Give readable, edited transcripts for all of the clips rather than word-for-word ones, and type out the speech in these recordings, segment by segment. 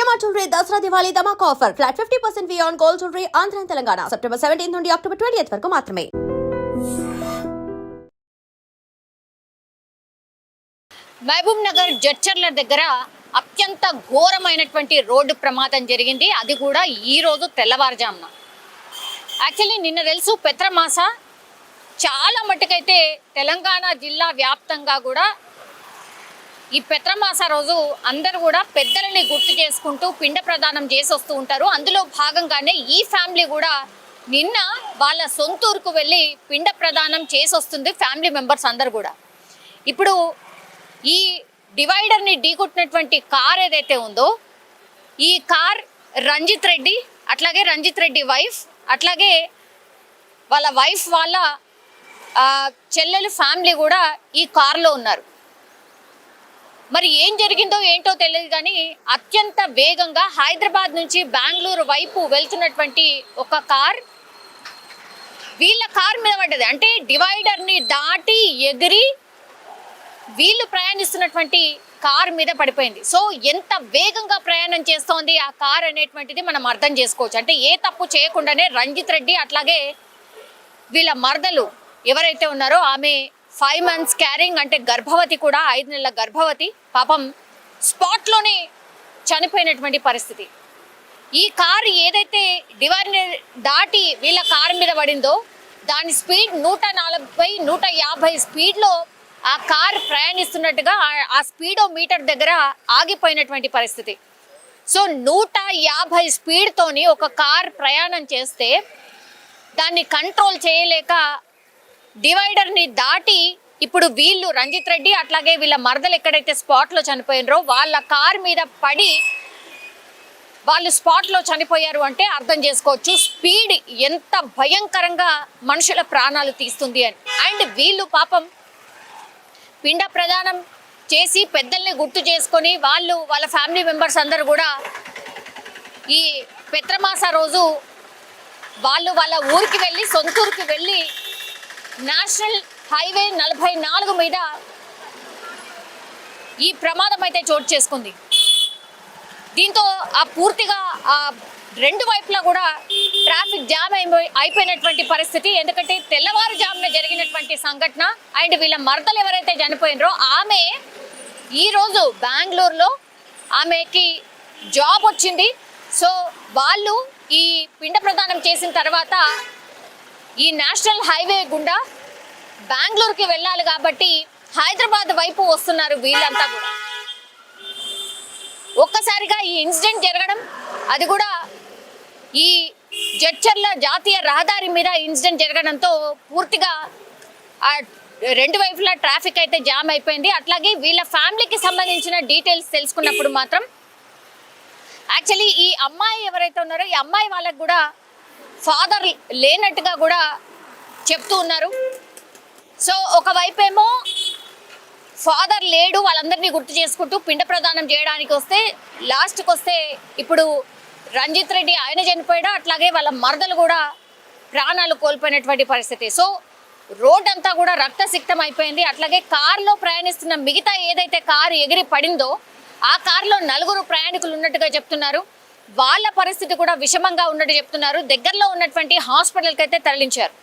CMR jewellery Dussehra Diwali ధమాకా offer flat 50% V on gold jewellery Andhra Telangana September 17 నుండి October 20 వరకు మాత్రమే. మహబూబ్ నగర్ జడ్చర్ల దగ్గర అత్యంత ఘోరమైనటువంటి రోడ్డు ప్రమాదం జరిగింది. అది కూడా ఈ రోజు తెల్లవారుజామున. యాక్చువల్లీ నిన్న తెలుసు పెత్రమాస చాలా మట్టుకైతే తెలంగాణ జిల్లా వ్యాప్తంగా కూడా ఈ పెత్రమాస రోజు అందరూ కూడా పెద్దలని గుర్తు చేసుకుంటూ పిండ ప్రదానం చేసి వస్తూ ఉంటారు. అందులో భాగంగానే ఈ ఫ్యామిలీ కూడా నిన్న వాళ్ళ సొంతూరుకు వెళ్ళి పిండ ప్రదానం చేసి వస్తుంది ఫ్యామిలీ మెంబర్స్ అందరు కూడా. ఇప్పుడు ఈ డివైడర్ని ఢీకొట్టినటువంటి కార్ ఏదైతే ఉందో ఈ కార్ రంజిత్ రెడ్డి, అట్లాగే రంజిత్ రెడ్డి వైఫ్, అట్లాగే వాళ్ళ వైఫ్ వాళ్ళ చెల్లెలు ఫ్యామిలీ కూడా ఈ కార్లో ఉన్నారు. మరి ఏం జరిగిందో ఏంటో తెలియదు కానీ అత్యంత వేగంగా హైదరాబాద్ నుంచి బెంగళూరు వైపు వెళ్తున్నటువంటి ఒక కార్ వీళ్ళ కార్ మీద పడ్డది. అంటే డివైడర్ని దాటి ఎగిరి వీళ్ళు ప్రయాణిస్తున్నటువంటి కార్ మీద పడిపోయింది. సో ఎంత వేగంగా ప్రయాణం చేస్తోంది ఆ కార్ అనేటువంటిది మనం అర్థం చేసుకోవచ్చు. అంటే ఏ తప్పు చేయకుండానే రంజిత్ రెడ్డి అట్లాగే వీళ్ళ మరదలు ఎవరైతే ఉన్నారో ఆమె 5 months క్యారింగ్, అంటే గర్భవతి కూడా, 5 నెలల గర్భవతి, పాపం స్పాట్లోనే చనిపోయినటువంటి పరిస్థితి. ఈ కారు ఏదైతే డివైడర్ దాటి వీళ్ళ కారు మీద పడిందో దాని స్పీడ్ 140, 150 స్పీడ్లో ఆ కార్ ప్రయాణిస్తున్నట్టుగా ఆ స్పీడోమీటర్ దగ్గర ఆగిపోయినటువంటి పరిస్థితి. సో 150 స్పీడ్తోని ఒక కార్ ప్రయాణం చేస్తే దాన్ని కంట్రోల్ చేయలేక డివైడర్ని దాటి ఇప్పుడు వీళ్ళు రంజిత్ రెడ్డి అట్లాగే వీళ్ళ మరదలు ఎక్కడైతే స్పాట్లో చనిపోయినరో వాళ్ళ కార్ మీద పడి వాళ్ళు స్పాట్లో చనిపోయారు. అంటే అర్థం చేసుకోవచ్చు స్పీడ్ ఎంత భయంకరంగా మనుషుల ప్రాణాలు తీస్తుంది అని. అండ్ వీళ్ళు పాపం పిండ ప్రదానం చేసి పెద్దల్ని గుర్తు చేసుకొని వాళ్ళ ఫ్యామిలీ మెంబర్స్ అందరూ కూడా ఈ పెత్రమాస రోజు వాళ్ళ ఊరికి వెళ్ళి, సొంతూరుకి వెళ్ళి నేషనల్ హైవే 44 మీద ఈ ప్రమాదం అయితే చోటు చేసుకుంది. దీంతో ఆ పూర్తిగా ఆ రెండు వైపులా కూడా ట్రాఫిక్ జామ్ అయిపోయినటువంటి పరిస్థితి. ఎందుకంటే తెల్లవారుజామున జరిగినటువంటి సంఘటన. అండ్ వీళ్ళ మరదలు ఎవరైతే చనిపోయినరో ఆమె ఈరోజు బెంగళూరులో ఆమెకి జాబ్ వచ్చింది. సో వాళ్ళు ఈ పిండ ప్రదానం చేసిన తర్వాత ఈ నేషనల్ హైవే గుండా బెంగళూరుకి వెళ్ళాలి కాబట్టి హైదరాబాద్ వైపు వస్తున్నారు వీళ్ళంతా కూడా. ఒక్కసారిగా ఈ ఇన్సిడెంట్ జరగడం, అది కూడా ఈ జడ్చర్ల జాతీయ రహదారి మీద ఇన్సిడెంట్ జరగడంతో పూర్తిగా ఆ రెండు వైపులా ట్రాఫిక్ అయితే జామ్ అయిపోయింది. అట్లాగే వీళ్ళ ఫ్యామిలీకి సంబంధించిన డీటెయిల్స్ తెలుసుకున్నప్పుడు మాత్రం యాక్చువల్లీ ఈ అమ్మాయి ఎవరైతే ఉన్నారో ఈ అమ్మాయి వాళ్ళకు కూడా ఫాదర్ లేనట్టుగా కూడా చెప్తూ ఉన్నారు. సో ఒకవైపు ఏమో ఫాదర్ లేడు, వాళ్ళందరినీ గుర్తు చేసుకుంటూ పిండ ప్రదానం చేయడానికి వస్తే లాస్ట్కి వస్తే ఇప్పుడు రంజిత్ రెడ్డి ఆయన చనిపోయాడు, అట్లాగే వాళ్ళ మరదలు కూడా ప్రాణాలు కోల్పోయినటువంటి పరిస్థితి. సో రోడ్ అంతా కూడా రక్తసిక్తం అయిపోయింది. అట్లాగే కారులో ప్రయాణిస్తున్న మిగతా ఏదైతే కారు ఎగిరి పడిందో ఆ కారులో 4 ప్రయాణికులు ఉన్నట్టుగా చెప్తున్నారు. వాళ్ళ పరిస్థితి కూడా విషమంగా ఉన్నట్టు చెప్తున్నారు. దగ్గరలో ఉన్నటువంటి హాస్పిటల్కి అయితే తరలించారు.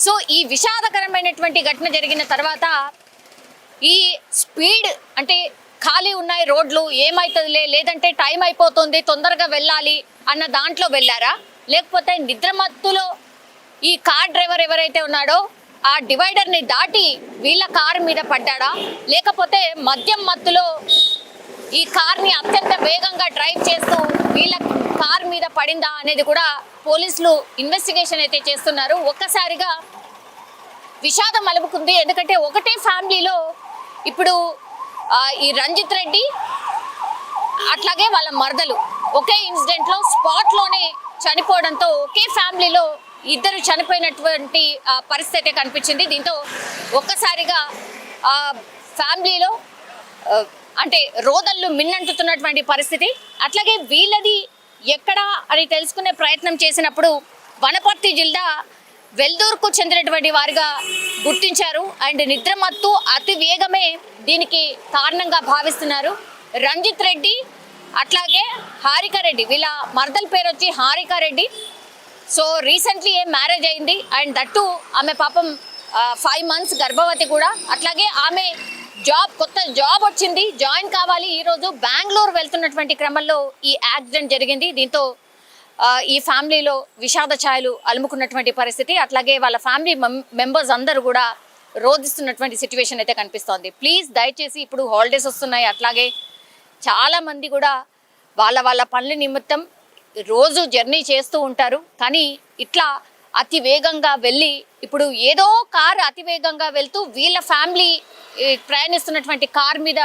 సో ఈ విషాదకరమైనటువంటి ఘటన జరిగిన తర్వాత ఈ స్పీడ్, అంటే ఖాళీ ఉన్నాయి రోడ్లు, ఏమవుతుందిలే, లేదంటే టైం అయిపోతుంది తొందరగా వెళ్ళాలి అన్న దాంట్లో వెళ్ళారా, లేకపోతే నిద్రమత్తులో ఈ కార్ డ్రైవర్ ఎవరైతే ఉన్నాడో ఆ డివైడర్ని దాటి వీళ్ళ కారు మీద పడ్డాడా, లేకపోతే మద్యం మత్తులో ఈ కార్ని అత్యంత వేగంగా డ్రైవ్ చేస్తూ వీళ్ళ కార్ మీద పడిందా అనేది కూడా పోలీసులు ఇన్వెస్టిగేషన్ అయితే చేస్తున్నారు. ఒక్కసారిగా విషాదం అలుముకుంది. ఎందుకంటే ఒకటే ఫ్యామిలీలో ఇప్పుడు ఈ రంజిత్ రెడ్డి అట్లాగే వాళ్ళ మరదలు ఒకే ఇన్సిడెంట్లో స్పాట్లోనే చనిపోవడంతో ఒకే ఫ్యామిలీలో ఇద్దరు చనిపోయినటువంటి పరిస్థితి కనిపించింది. దీంతో ఒక్కసారిగా ఫ్యామిలీలో అంటే రోదళ్ళు మిన్నంటుతున్నటువంటి పరిస్థితి. అట్లాగే వీళ్ళది ఎక్కడా అని తెలుసుకునే ప్రయత్నం చేసినప్పుడు వనపర్తి జిల్లా వెల్దూరుకు చెందినటువంటి వారిగా గుర్తించారు. అండ్ నిద్రమత్తు అతి వేగమే దీనికి కారణంగా భావిస్తున్నారు. రంజిత్ రెడ్డి అట్లాగే హారిక రెడ్డి, వీళ్ళ మరదల పేరు వచ్చి Harika Reddy. So recently marriage అయింది అండ్ దట్టు ఆమె పాపం 5 months గర్భవతి కూడా. అట్లాగే ఆమె కొత్త జాబ్ వచ్చింది, జాయిన్ కావాలి. ఈరోజు బెంగళూరు వెళ్తున్నటువంటి క్రమంలో ఈ యాక్సిడెంట్ జరిగింది. దీంతో ఈ ఫ్యామిలీలో విషాద ఛాయలు అలుముకున్నటువంటి పరిస్థితి. అట్లాగే వాళ్ళ ఫ్యామిలీ మెంబర్స్ అందరూ కూడా రోధిస్తున్నటువంటి సిచ్యువేషన్ అయితే కనిపిస్తోంది. ప్లీజ్ దయచేసి ఇప్పుడు హాలిడేస్ వస్తున్నాయి, అట్లాగే చాలామంది కూడా వాళ్ళ పనుల నిమిత్తం రోజు జర్నీ చేస్తూ ఉంటారు. కానీ ఇట్లా అతి వేగంగా వెళ్ళి ఇప్పుడు ఏదో కారు అతి వేగంగా వెళ్తూ వీళ్ళ ఫ్యామిలీ ప్రయాణిస్తున్నటువంటి కార్ మీద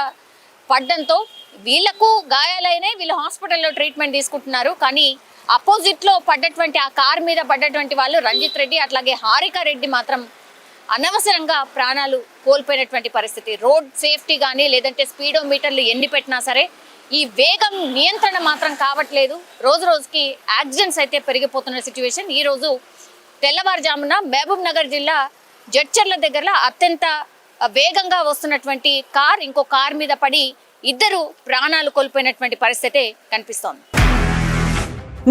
పడ్డంతో వీళ్ళకు గాయాలైనాయి, వీళ్ళు హాస్పిటల్లో ట్రీట్మెంట్ తీసుకుంటున్నారు. కానీ అపోజిట్లో పడ్డటువంటి ఆ కార్ మీద పడ్డటువంటి వాళ్ళు రంజిత్ రెడ్డి అట్లాగే హారిక రెడ్డి మాత్రం అనవసరంగా ప్రాణాలు కోల్పోయినటువంటి పరిస్థితి. రోడ్ సేఫ్టీ కానీ లేదంటే స్పీడోమీటర్లు ఎన్ని పెట్టినా సరే ఈ వేగం నియంత్రణ మాత్రం కావట్లేదు. రోజు రోజుకి యాక్సిడెంట్స్ అయితే పెరిగిపోతున్న సిచ్యువేషన్. ఈరోజు తెల్లవారుజామున మహబూబ్ నగర్ జిల్లా జడ్చర్ల దగ్గర అత్యంత వేగంగా వస్తున్నటువంటి కార్ ఇంకో కార్ మీద పడి 2 ప్రాణాలు కోల్పోయినటువంటి పరిస్థితి కనిపిస్తోంది.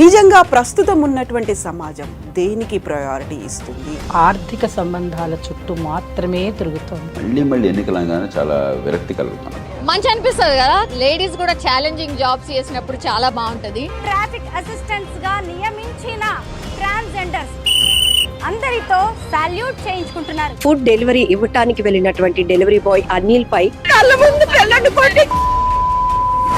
నిజంగా ప్రస్తుతం ఉన్నటువంటి సమాజం దేనికి ప్రయారిటీ ఇస్తుంది? ఆర్థిక సంబంధాల చుట్టూ మాత్రమే తిరుగుతోంది. మళ్ళీ ఎన్నికలంగానే చాలా విరక్తి కలుగుతున్నాం. మంచి అనిపిస్తుంది కదా, లేడీస్ కూడా ఛాలెంజింగ్ జాబ్స్ చేసినప్పుడు చాలా బాగుంటది. ట్రాఫిక్ అసిస్టెంట్స్ గా నియమించిన ట్రాన్స్జెండర్స్ అందరితో సాల్యూట్ చేయించుకుంటున్నారు. ఫుడ్ డెలివరీ ఇవ్వటానికి వెళ్ళినటువంటి డెలివరీ బాయ్ అనిల్ పై కళ్ళ ముందు పెళ్ళండి